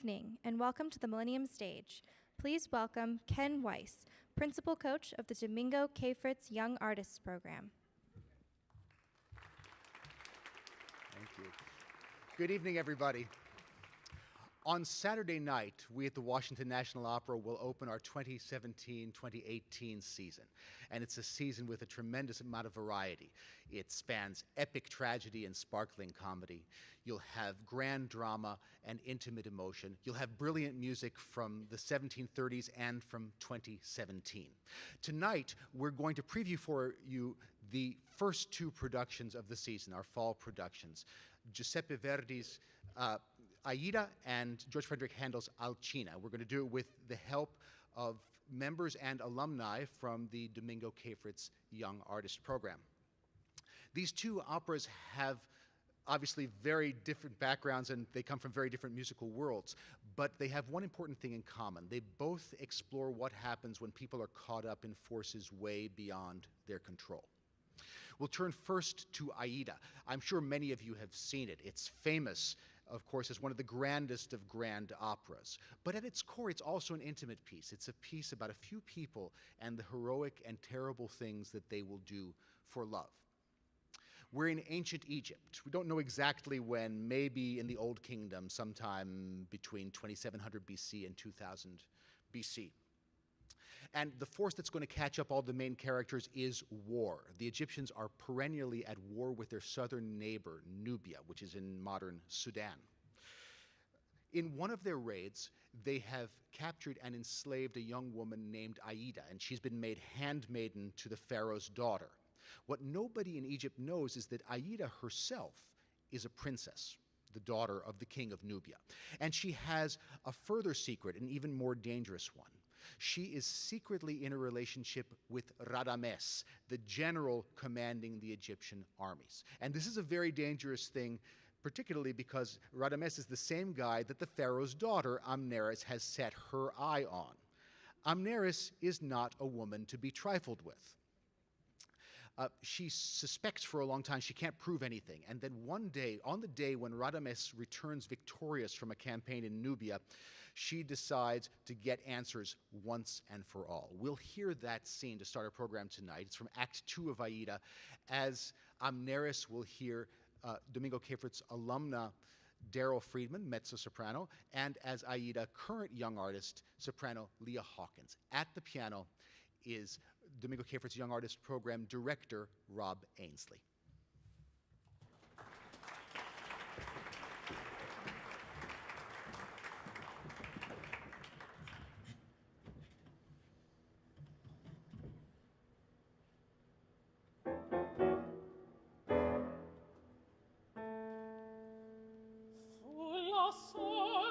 evening, and welcome to the Millennium stage. Please welcome Ken Weiss, Principal Coach of the Domingo Cafritz Young Artists Program. Thank you. Good evening, everybody. On Saturday night, we at the Washington National Opera will open our 2017-2018 season. And it's a season with a tremendous amount of variety. It spans epic tragedy and sparkling comedy. You'll have grand drama and intimate emotion. You'll have brilliant music from the 1730s and from 2017. Tonight, we're going to preview for you the first two productions of the season, our fall productions. Giuseppe Verdi's Aida and George Frederick Handel's Alcina. We're going to do it with the help of members and alumni from the Domingo Cafritz Young Artist Program. These two operas have obviously very different backgrounds and they come from very different musical worlds, but they have one important thing in common. They both explore what happens when people are caught up in forces way beyond their control. We'll turn first to Aida. I'm sure many of you have seen it. It's famous, of course, as one of the grandest of grand operas. But at its core, it's also an intimate piece. It's a piece about a few people and the heroic and terrible things that they will do for love. We're in ancient Egypt. We don't know exactly when, maybe in the Old Kingdom, sometime between 2700 BC and 2000 BC. And the force that's going to catch up all the main characters is war. The Egyptians are perennially at war with their southern neighbor, Nubia, which is in modern Sudan. In one of their raids, they have captured and enslaved a young woman named Aida, and she's been made handmaiden to the pharaoh's daughter. What nobody in Egypt knows is that Aida herself is a princess, the daughter of the king of Nubia. And she has a further secret, an even more dangerous one. She is secretly in a relationship with Radames, the general commanding the Egyptian armies. And this is a very dangerous thing, particularly because Radames is the same guy that the pharaoh's daughter, Amneris, has set her eye on. Amneris is not a woman to be trifled with. She suspects for a long time she can't prove anything. And then one day, on the day when Radames returns victorious from a campaign in Nubia, she decides to get answers once and for all. We'll hear that scene to start our program tonight. It's from Act 2 of Aida, as Amneris will hear Domingo Cafritz alumna Daryl Friedman, mezzo-soprano, and as Aida, current young artist, soprano Leah Hawkins. At the piano is Domingo Cafritz Young Artist Program Director Rob Ainsley. Polvere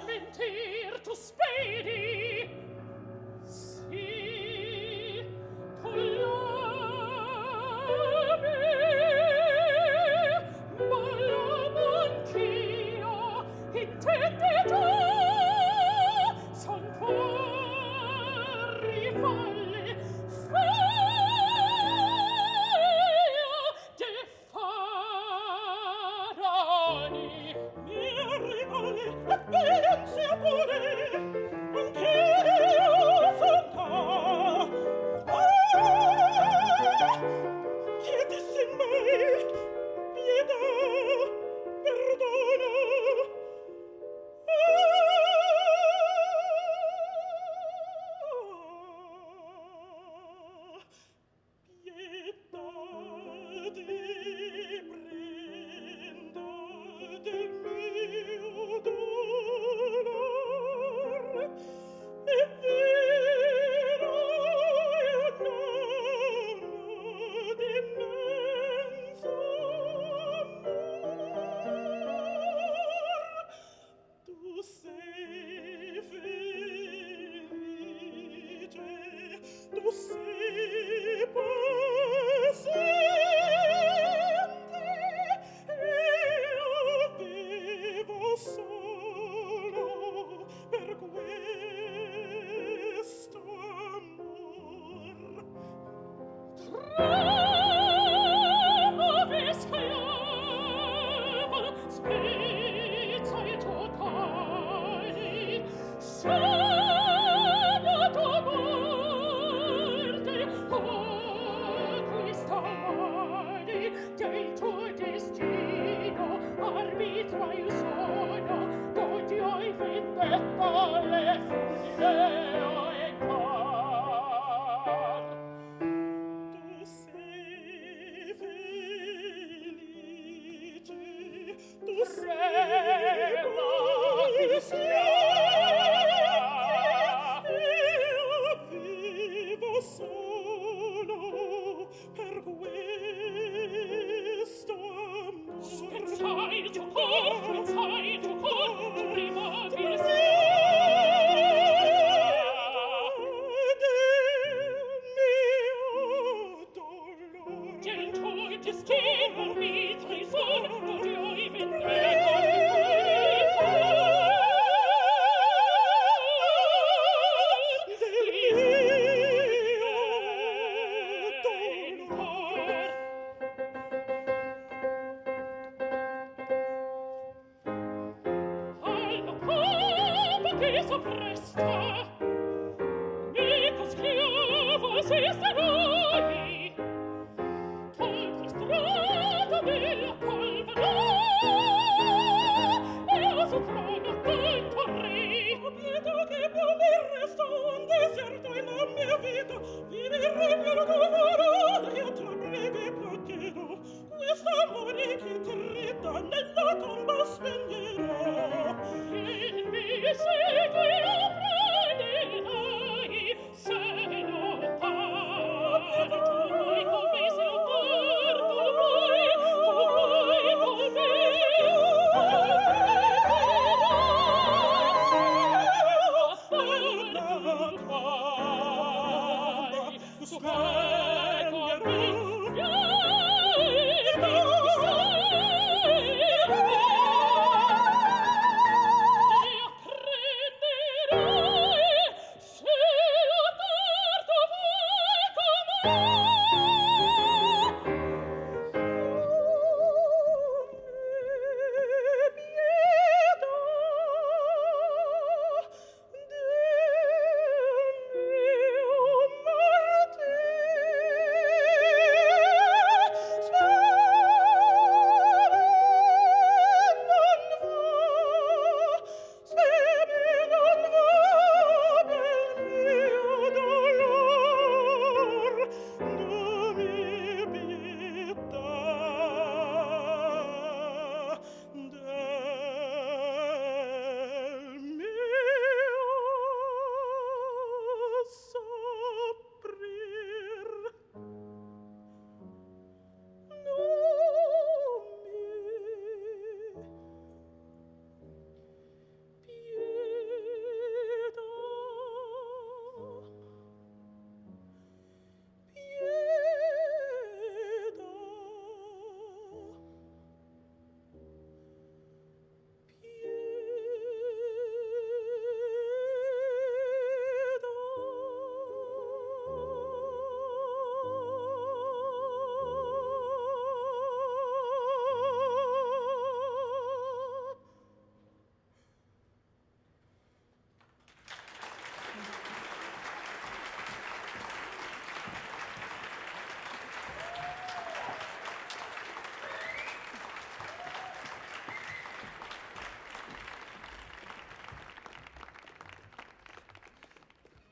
Mentir tu spedi, sì.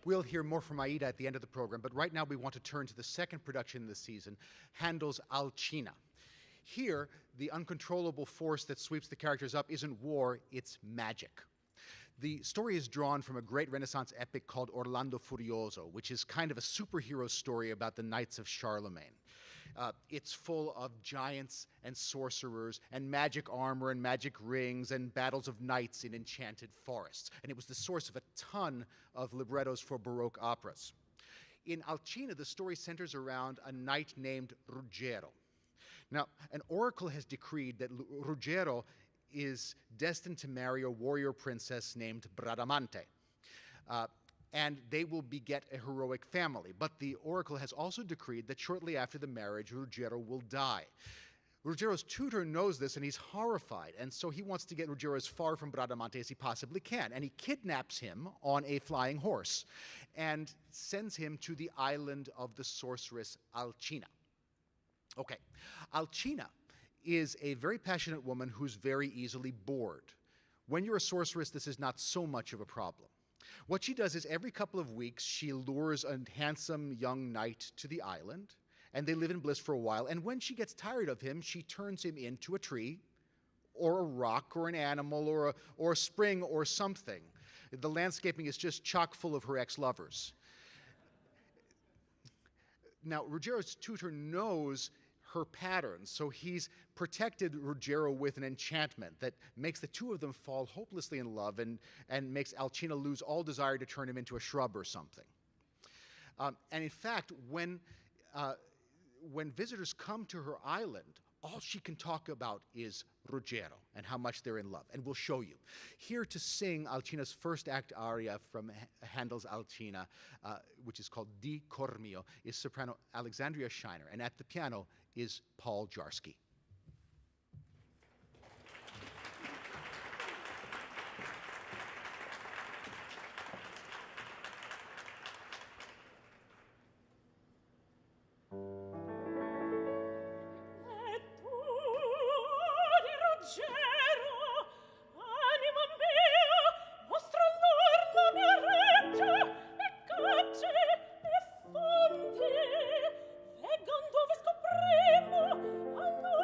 We'll hear more from Aida at the end of the program, but right now we want to turn to the second production this season, Handel's Alcina. Here, the uncontrollable force that sweeps the characters up isn't war, it's magic. The story is drawn from a great Renaissance epic called Orlando Furioso, which is kind of a superhero story about the Knights of Charlemagne. It's full of giants and sorcerers and magic armor and magic rings and battles of knights in enchanted forests. And it was the source of a ton of librettos for Baroque operas. In Alcina, the story centers around a knight named Ruggiero. Now, an oracle has decreed that Ruggiero is destined to marry a warrior princess named Bradamante. And they will beget a heroic family. But the oracle has also decreed that shortly after the marriage, Ruggiero will die. Ruggiero's tutor knows this, and he's horrified, and so he wants to get Ruggiero as far from Bradamante as he possibly can, and he kidnaps him on a flying horse and sends him to the island of the sorceress Alcina. Okay, Alcina is a very passionate woman who's very easily bored. When you're a sorceress, this is not so much of a problem. What she does is every couple of weeks, she lures a handsome young knight to the island, and they live in bliss for a while, and when she gets tired of him, she turns him into a tree, or a rock, or an animal, or a spring, or something. The landscaping is just chock full of her ex-lovers. Now, Ruggiero's tutor knows her patterns, so he's protected Ruggiero with an enchantment that makes the two of them fall hopelessly in love and makes Alcina lose all desire to turn him into a shrub or something. And in fact, when when visitors come to her island, all she can talk about is Ruggiero and how much they're in love, and we'll show you. Here to sing Alcina's first act aria from Handel's Alcina, which is called Di Cor Mio, is soprano Alexandria Scheiner, and at the piano is Paul Jarsky. Veggan dove scopremo al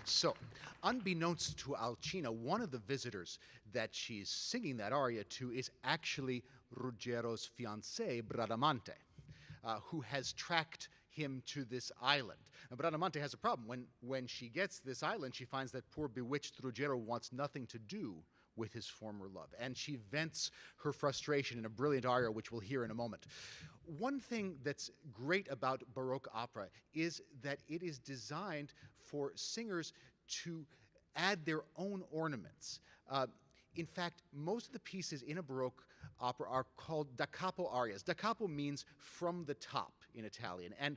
So, unbeknownst to Alcina, one of the visitors that she's singing that aria to is actually Ruggiero's fiancé, Bradamante, who has tracked him to this island. Now, Bradamante has a problem. When she gets this island, she finds that poor bewitched Ruggiero wants nothing to do with his former love, and she vents her frustration in a brilliant aria, which we'll hear in a moment. One thing that's great about Baroque opera is that it is designed for singers to add their own ornaments. In fact, most of the pieces in a Baroque opera are called da capo arias. Da capo means from the top in Italian. And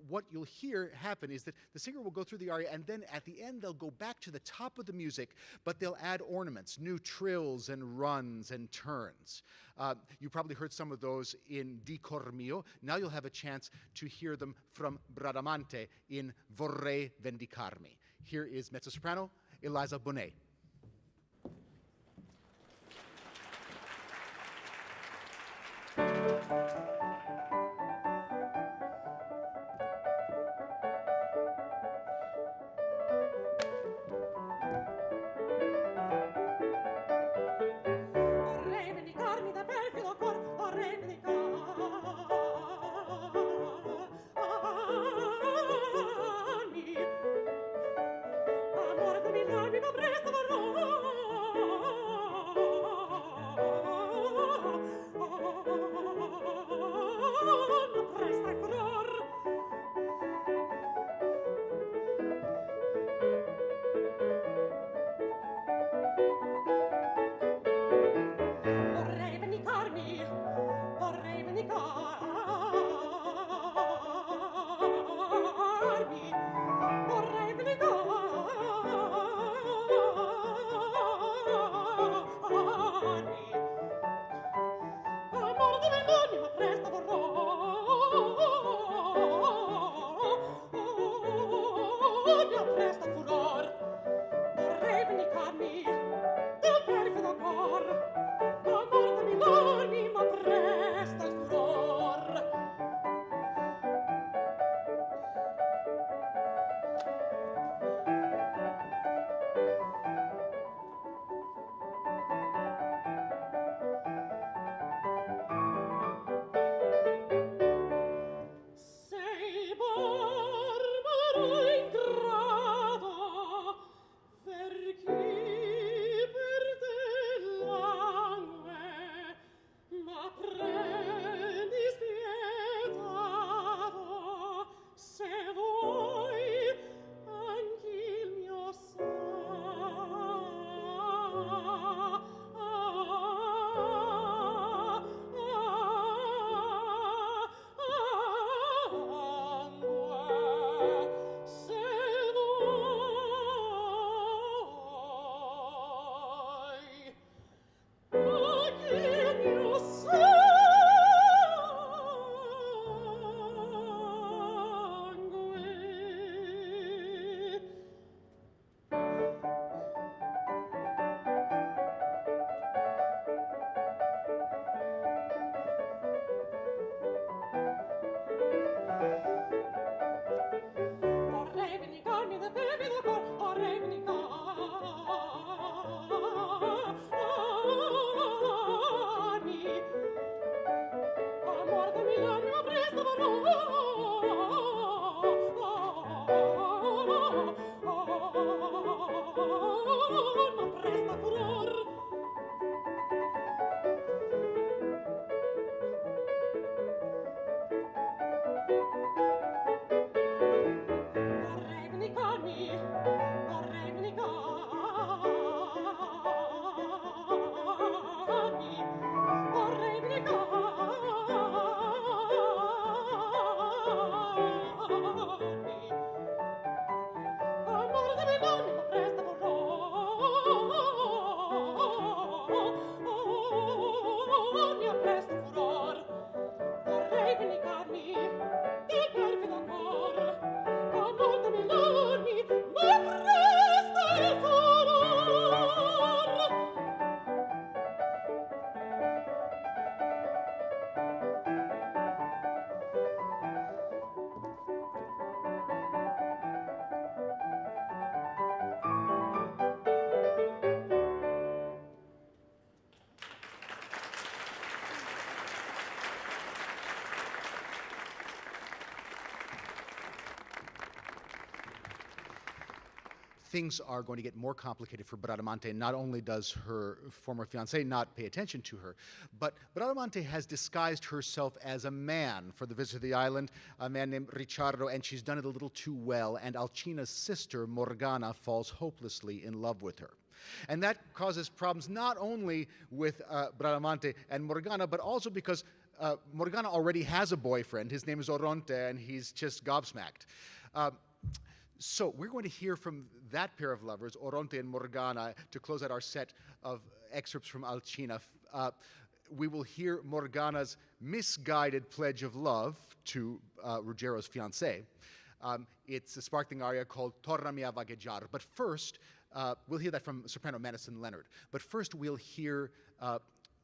what you'll hear happen is that the singer will go through the aria, and then at the end they'll go back to the top of the music, but they'll add ornaments, new trills and runs and turns. You probably heard some of those in Di Cor Mio. Now you'll have a chance to hear them from Bradamante in Vorrei vendicarmi. Here is mezzo-soprano Eliza Bonet. things are going to get more complicated for Bradamante. Not only does her former fiancé not pay attention to her, but Bradamante has disguised herself as a man for the visit to the island, a man named Ricciardo, and she's done it a little too well, and Alcina's sister, Morgana, falls hopelessly in love with her. And that causes problems not only with Bradamante and Morgana, but also because Morgana already has a boyfriend. His name is Oronte, and he's just gobsmacked. So we're going to hear from that pair of lovers, Oronte and Morgana, to close out our set of excerpts from Alcina. We will hear Morgana's misguided pledge of love to Ruggiero's fiancé. It's a sparkling aria called Tornami a vagheggiar. But first, we'll hear that from soprano Madison Leonard. But first, we'll hear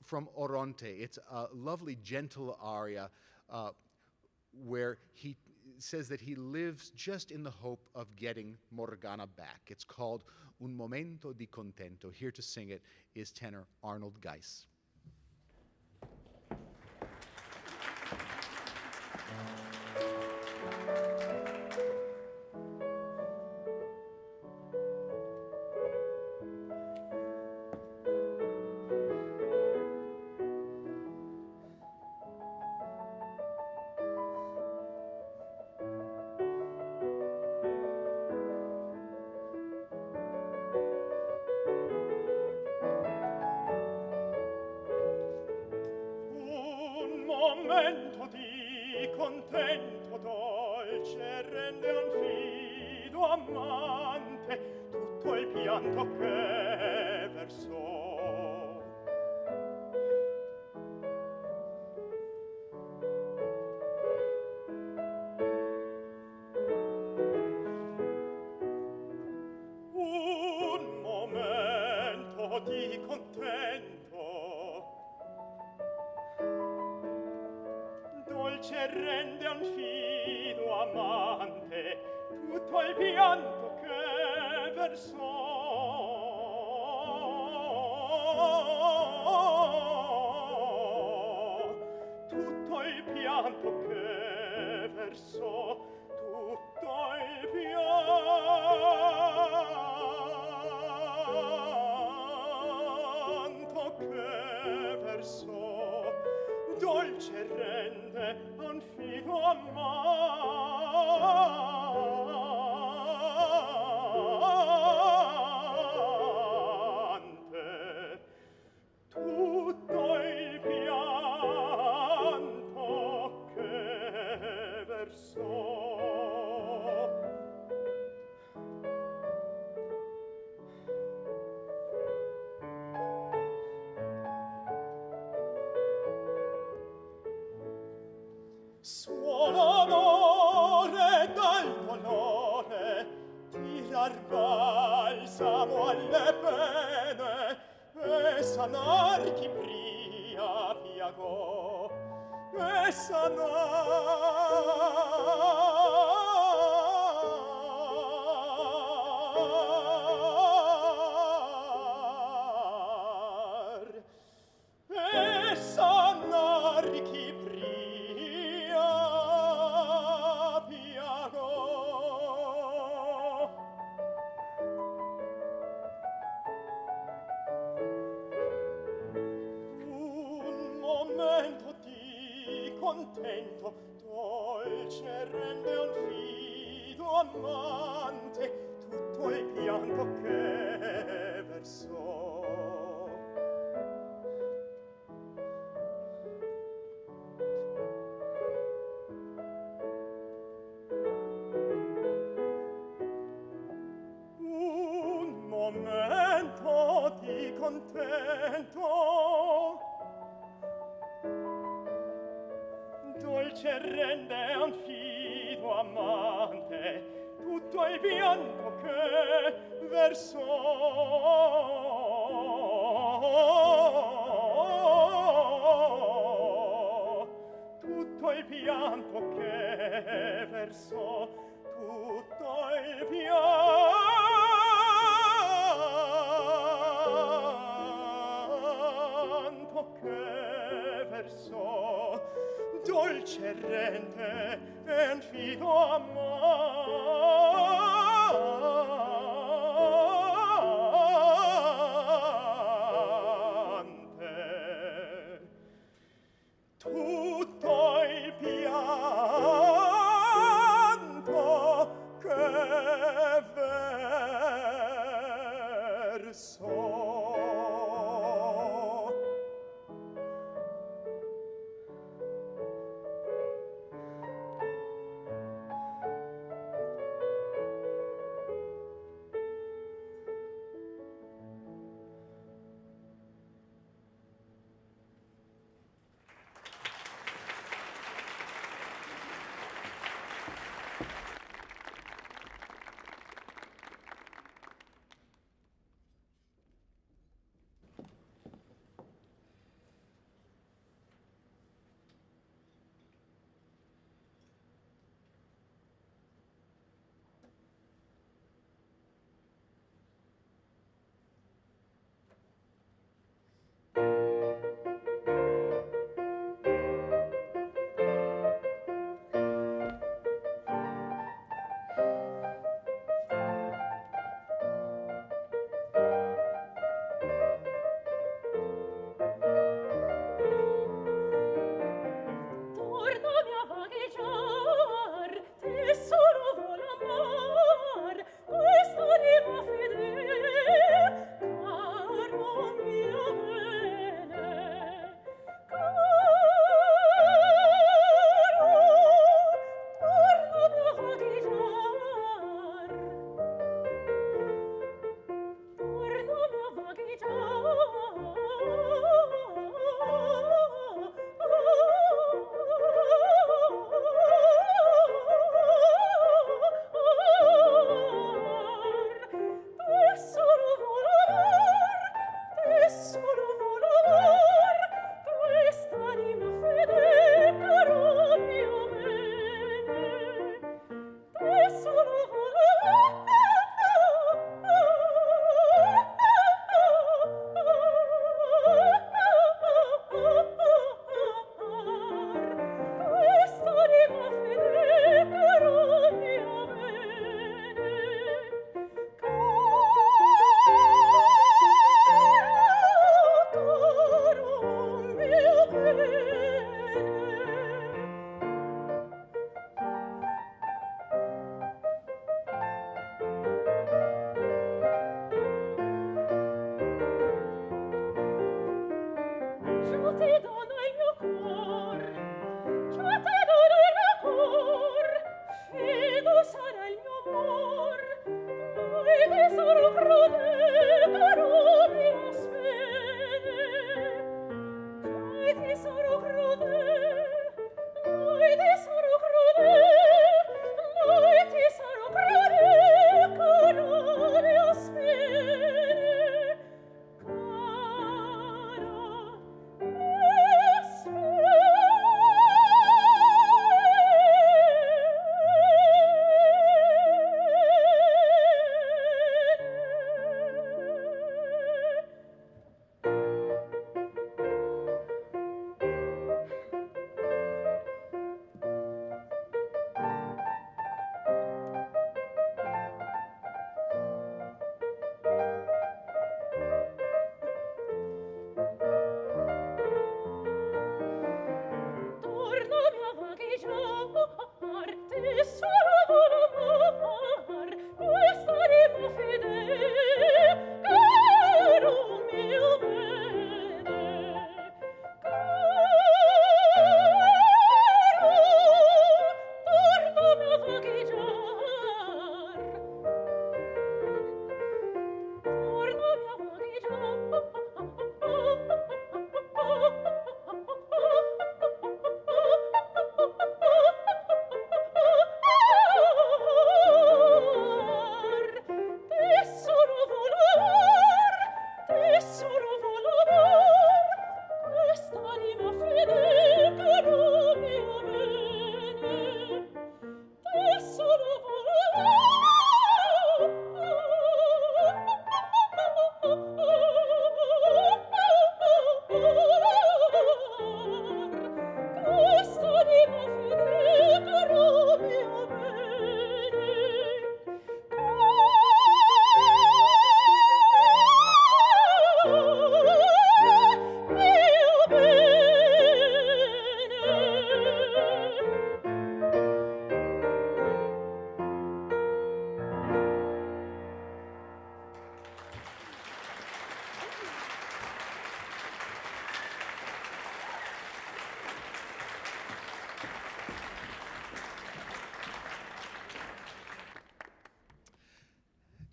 from Oronte. It's a lovely, gentle aria where he says that he lives just in the hope of getting Morgana back. It's called Un Momento di Contento. Here to sing it is tenor Arnold Geiss. Momento di contento dolce rende un fido amante tutto il pianto che versò. Un momento di contento dolce rende un fido amante tutto il pianto che versò. Tutto il pianto che versò, tutto il pianto che versò, dolce rende un fido amante tutto il pianto che versò. Suo l'amore dal dolore tirar balsamo alle pene e sanar chi pria piagò e sanar chi pria piagò. Un momento di contento dolce rende un fido amante tutto il pianto che versò. Momento di contento dolce rende un fido amante tutto il pianto che versò. Tutto il pianto che versò, tutto il pianto che versò, dolce rende un fido amante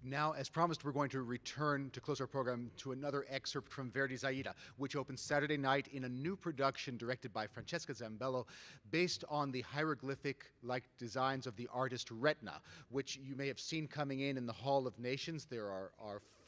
Now, as promised, we're going to return to close our program to another excerpt from Verdi's Aida, which opens Saturday night in a new production directed by Francesca Zambello, based on the hieroglyphic-like designs of the artist Retna, which you may have seen coming in the Hall of Nations. There are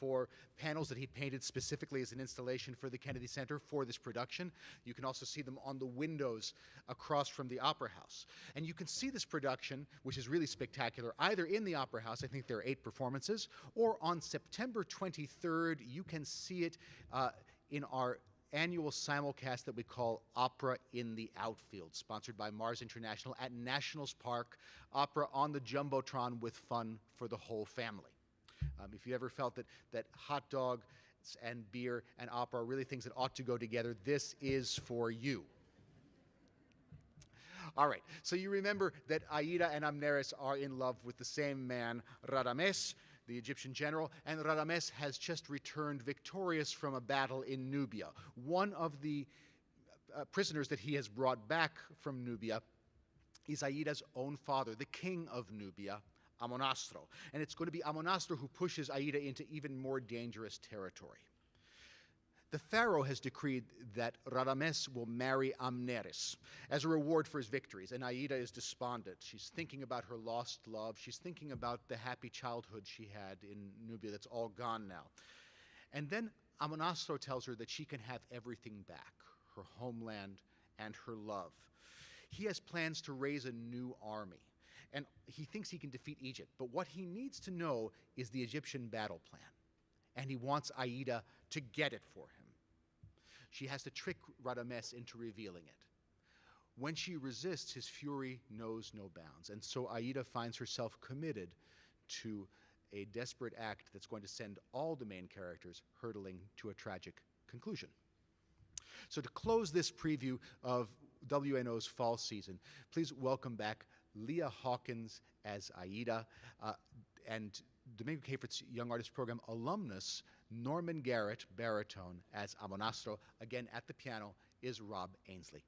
4 panels that he painted specifically as an installation for the Kennedy Center for this production. You can also see them on the windows across from the Opera House. And you can see this production, which is really spectacular, either in the Opera House, I think there are 8 performances, or on September 23rd, you can see it in our annual simulcast that we call Opera in the Outfield, sponsored by Mars International at Nationals Park. Opera on the Jumbotron with fun for the whole family. If you ever felt that hot dogs and beer and opera are really things that ought to go together, this is for you. All right, so you remember that Aida and Amneris are in love with the same man, Radames, the Egyptian general, and Radames has just returned victorious from a battle in Nubia. One of the prisoners that he has brought back from Nubia is Aida's own father, the king of Nubia, Amonastro. And it's going to be Amonastro who pushes Aida into even more dangerous territory. The pharaoh has decreed that Radames will marry Amneris as a reward for his victories, and Aida is despondent. She's thinking about her lost love. She's thinking about the happy childhood she had in Nubia that's all gone now. And then Amonastro tells her that she can have everything back, her homeland and her love. He has plans to raise a new army, and he thinks he can defeat Egypt. But what he needs to know is the Egyptian battle plan, and he wants Aida to get it for him. She has to trick Radames into revealing it. When she resists, his fury knows no bounds, and so Aida finds herself committed to a desperate act that's going to send all the main characters hurtling to a tragic conclusion. So to close this preview of WNO's fall season, please welcome back Leah Hawkins as Aida, and Domingo Cafritz Young Artist Program alumnus Norman Garrett, baritone, as Amonastro. Again, at the piano is Rob Ainsley.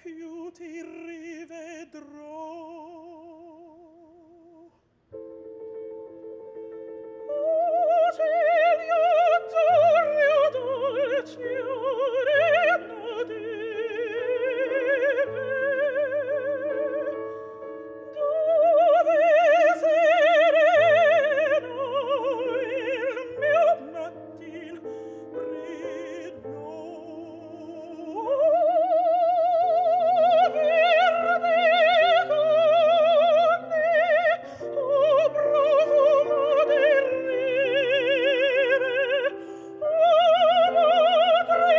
più ti rivedrò. O cielo torre dolce oreno deve, dove sereno il mio mattin brillo. Verde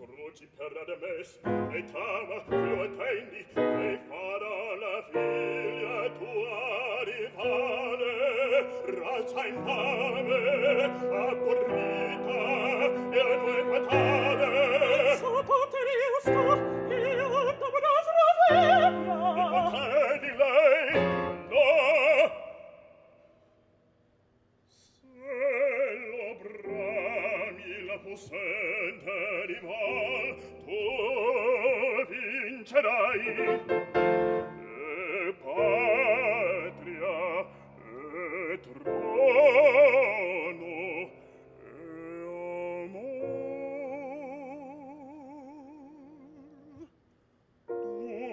Cruci per Adames, e tama che lo attendi, e farà la figlia tua rivale, razza infame, abborrita, e a noi fatale. Sapate sta, io dovrò sroveglia. E di lei, no! Se lo brami la possente rival, tu vincerai. E patria, e trono, e amor,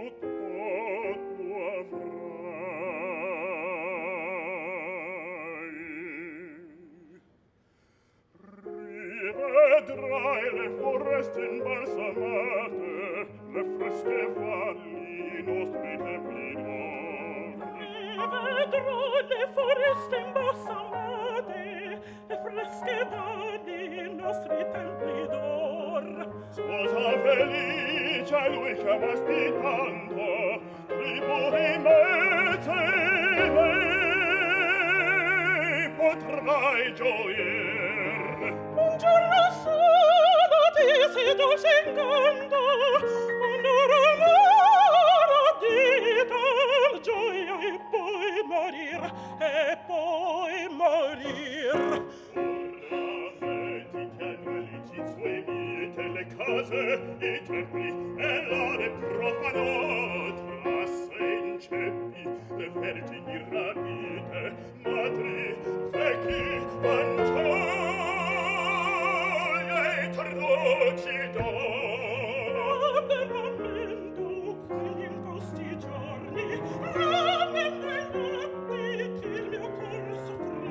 tutto tu avrai. Rivedrai le foreste imbalsamate, le fresche valli, i nostri templi d'or. Rivedrai le foreste imbalsamate, le fresche valli, i nostri templi d'or. Sposa felice lui che amasti tanto, tribù immense, lei potrai gioir. Un giorno solo ti seduce incanto, un'ora ardita, gioia e poi morir, e poi morir. Ora metti che annualici suoi mite le case, i templi e l'ore profano, trasse in ceppi le vergini rapite, madri, vecchi, fanciulli e truci d'or. Rammento quegli incosti giorni, rammento i notti che il mio cor soffrì.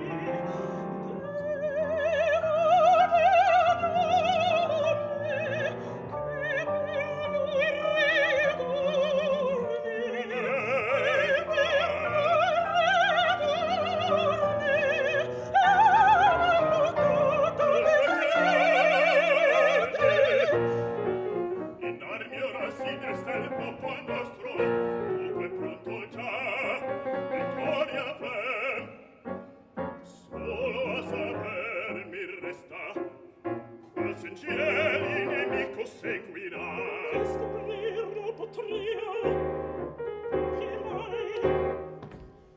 Cieli nemico seguirà. Che scoprirlo potria, che mai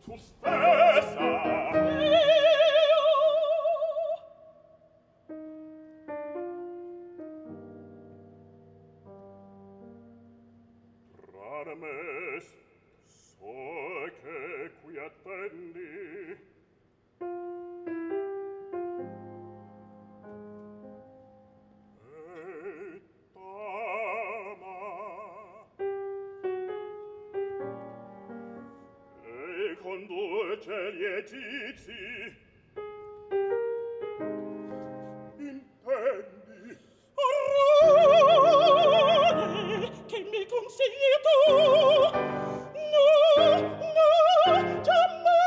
tu stessa Radames, so che qui attendi. Gli egizi intendi orrore che mi consigli tu no, no, giammai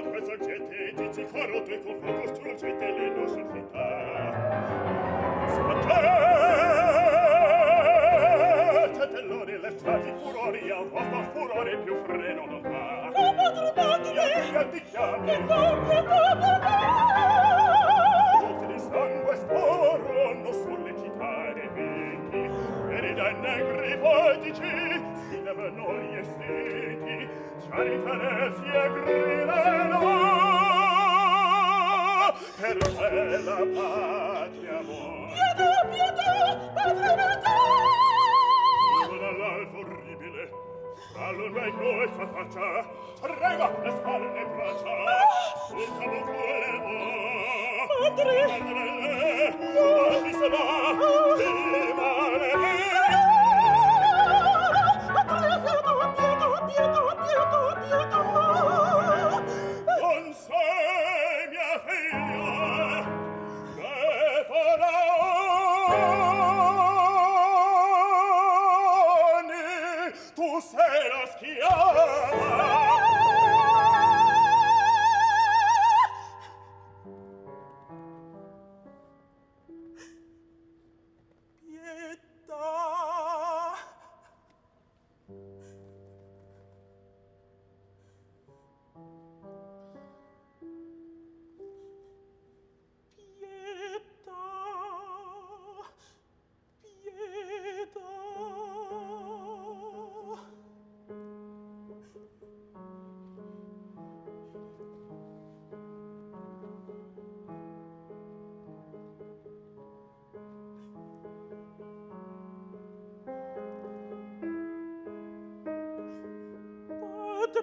questa gente egizi carote con fuoco struggete le nostre città le strati furori a vostro furore più freno non va. Ti chiami tutti di sangue scorrono sulle città dei venti e dai negri portici si levano gli esiti ciaritanesi e gridano per te la patria amor. Pietà, patria dall'alto orribile fra l'una e noi fa faccia trema le spalle e braccia sul tabuco e madre madre se va di male pietà non sei mia figlia che farà tu sei la schiava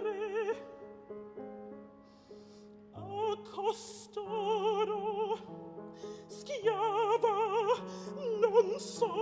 padre a costoro schiava non so